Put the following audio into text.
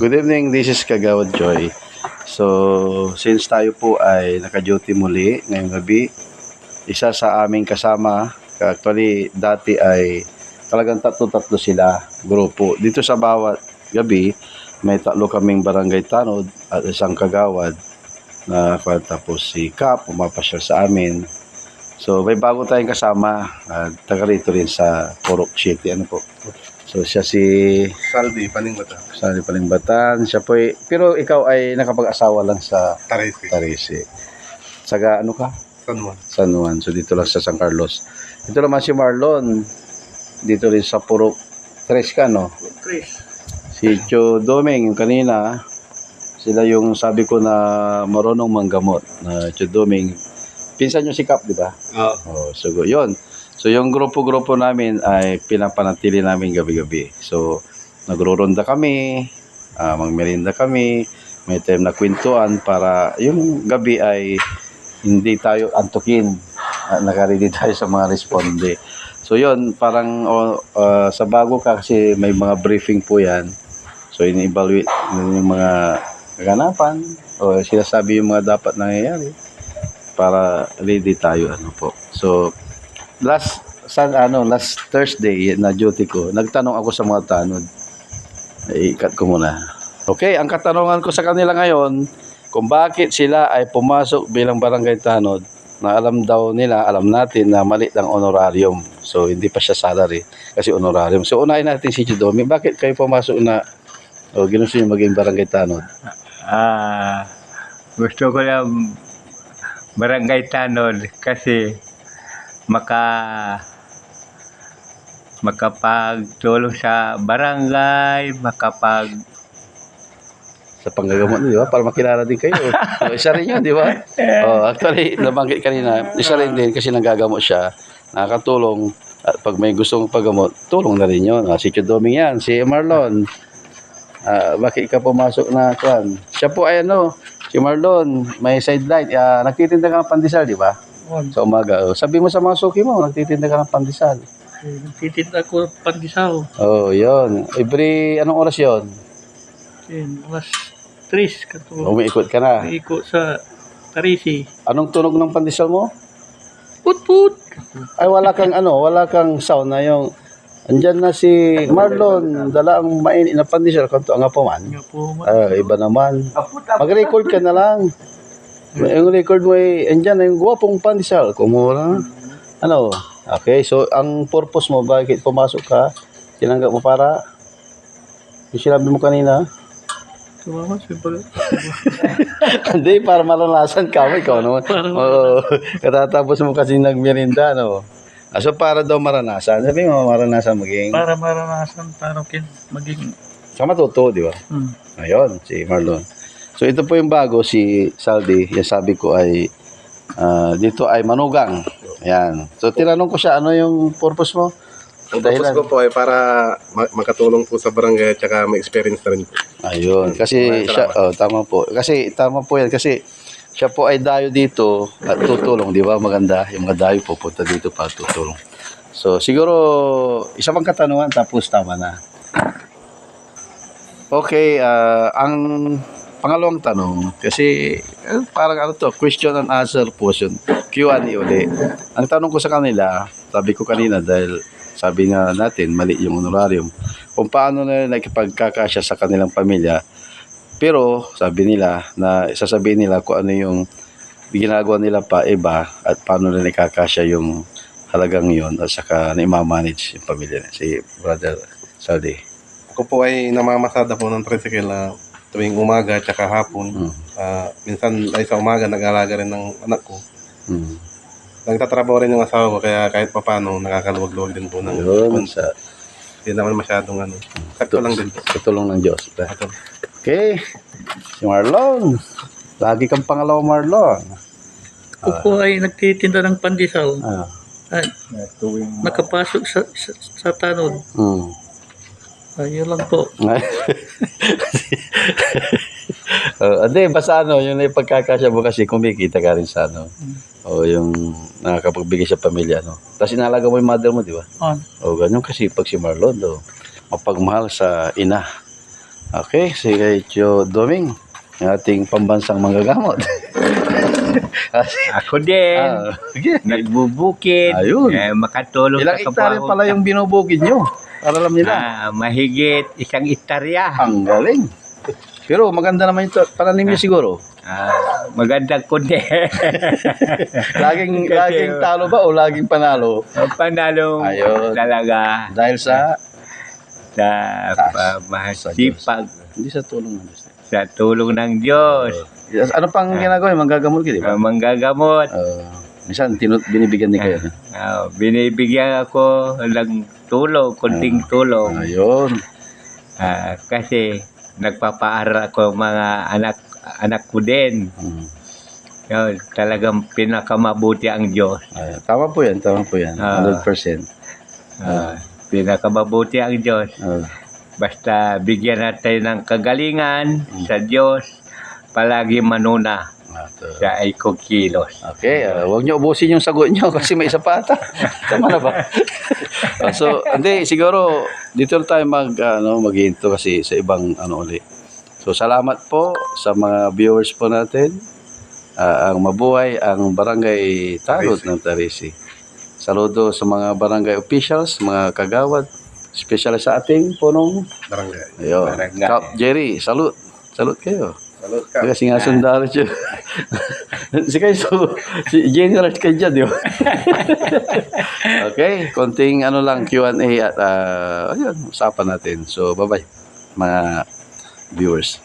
Good evening, this is Kagawad Joy. So, since tayo po ay naka-duty muli ngayong gabi, isa sa aming kasama, actually dati ay talagang tatlo-tatlo sila, grupo. Dito sa bawat gabi, may tatlo kaming barangay tanod at isang kagawad na tapos si Kap, pumapasyal sa amin. So, may bago tayong kasama, taga rito rin sa Purok City. Ano po? So, siya si Saldi, Paningbatan. Saldi Paningbatan. Siya po pero ikaw ay nakapag-asawa lang sa Tarisi. Saga ano ka? San Juan. San Juan. So, dito lang sa San Carlos. Ito naman si Marlon. Dito rin sa Purok Tres ka, no? Tres. Si Cho Doming, yung kanina, sila yung sabi ko na marunong manggamot. Na Cho Doming. Pinsan nyo si Kap, di ba? Oo. So, yun. So, yung grupo-grupo namin ay pinapanatili namin gabi-gabi. So, nagro-ronda kami, magmerienda kami, may time na kwentuhan para yung gabi ay hindi tayo antukin. Nakaredy tayo sa mga responde. So, yun, parang sa bago ka kasi may mga briefing po yan. So, in-evaluate yung mga kaganapan o sinasabi yung mga dapat nangyayari para ready tayo. Ano po. So, last Thursday na duty ko, nagtanong ako sa mga tanod. Ikat ko muna. Okay, ang katanungan ko sa kanila ngayon, kung bakit sila ay pumasok bilang barangay tanod, na alam natin na mali lang honorarium. So, hindi pa siya salary, kasi honorarium. So, unahin natin si Chidomi. Bakit kayo pumasok na ginusto nyo maging barangay tanod? Gusto ko lang barangay tanod kasi makapagtulong sa barangay, Sa panggagamot, di ba? Para makilala din kayo. So, isa rin yun, di ba? Actually, nabanggit kanina, isa rin din kasi nanggagamot siya, nakakatulong. At pag may gustong paggamot, tulong na rin yun. Si Chodoming yan, si Marlon. Bakit ka pumasok na kwan? Siya po ay si Marlon, may sideline. Nagtitinda ka ng pandesal, di ba? Sa umaga. Sabi mo sa mga suki mo, nagtitinda ka ng pandesal. Nagtitinda ko pandesal. Yun. Anong oras yun? Alas 3 kato. Umiikot ka na. Umiikot sa Tarisi. Anong tunog ng pandesal mo? Put-put! Ay, wala kang sound na yung andyan na si Marlon, dala ang mainit na pandesal, kanto ang apo man. Nga po man. Iba naman. Mag-record ka na lang. Yung record mo andyan na yung guwapong pandesal. Kumura. Okay, so ang purpose mo, bakit pumasok ka? Tinanggap mo para? Yung sinabi mo kanina? Tumama siyempre. Hindi, para maranasan ka mo. Ikaw naman. Katatapos mo kasi nagmerinda, no? So, para daw maranasan. Sabi mo, maranasan maging... Para maranasan, para maging... Sa matuto, di ba? Ayun, si Marlon. So, ito po yung bago, si Saldi. Yung sabi ko ay, dito ay manugang. Ayan. So, tinanong ko siya, ano yung purpose mo? Ang purpose ko po ay para makatulong po sa barangay at saka may experience na rin po. Ayun. Kasi siya, tama po. Tama po yan. Kasi siya po ay dayo dito at tutulong, di ba? Maganda. Yung mga dayo po punta dito para tutulong. So, siguro, isa pang katanungan tapos tama na. Okay, ang pangalawang tanong, kasi parang question and answer portion, Q&A uli. Ang tanong ko sa kanila, sabi ko kanina dahil sabi nga natin, mali yung honorarium, kung paano na nakipagkakasya sa kanilang pamilya, pero sabi nila na sasabihin nila kung ano yung ginagawa nila pa iba at paano na nakakasya yung halagang yun at saka na-manage yung pamilya na. Si Brother Saldi. Ako po ay namamasada po ng tricycle tuwing umaga at saka hapon. Minsan ay sa umaga nag-alaga rin ng anak ko. Nagtatrabaho rin yung asawa ko kaya kahit papaano nakakaluwag-luwag din po ng Yun, hindi naman masyadong sakto lang din po. sa tulong ng Diyos. Okay, si Marlon. Lagi kang pangalawa, Marlon. Ako ay nagtitinda ng pandesal. At tuwing nakapasok sa tanod. Ayun lang po. Hindi, basta yung pagkakasya mo kasi kumikita ka rin sa yung nakakapagbigay sa pamilya, Tapos inalaga mo yung mother mo, di ba? Ganun kasi pag si Marlon, mapagmahal sa ina. Okay, si Tio Doming, yung ating pambansang manggagamot. Ako din. Sige. Nagbubukid. Ayun. Makatulong Ilang sa hektarya kapwa ko. pala yung binubukid nyo? Para alam nila. Mahigit 1 hektarya. Ang galing. Pero maganda naman yung pananim nyo siguro. Magandang kundi. Laging talo ba o laging panalo? Panalo Ayun. talaga Dahil sa masipag hindi sa tulong ng Diyos. sa tulong ng Diyos. Ano pang ginagawa? Manggagamot ka, di ba? Manggagamot. Minsan binibigyan ni kayo. Binibigyan ako ng tulong, kunting tulong. Ayun. Kasi nagpapaaral ako mga anak ko din. Yun, talagang pinakamabuti ang Diyos. Tama po yan. 100%. Pinakamabuti ang Diyos. Basta bigyan natin ng kagalingan sa Diyos, palagi manuna sa ikong kilos. Okay, huwag nyo ubusin yung sagot nyo kasi may isa pa ata. Tama na ba? So, hindi, siguro dito na tayo maghinto kasi sa ibang uli. So, salamat po sa mga viewers po natin. Ang mabuhay ang Barangay Tarot ng Tarisi. Saludo sa mga barangay officials, mga kagawad, special sa ating punong Barangay. ayun. Barangay. Kap Jerry, salute. Salute kayo. Salud ka. Kasi nga sundalo siya. si General ka dyan, di ba? Okay, konting lang Q&A at ayun, usapan natin. So, bye-bye mga viewers.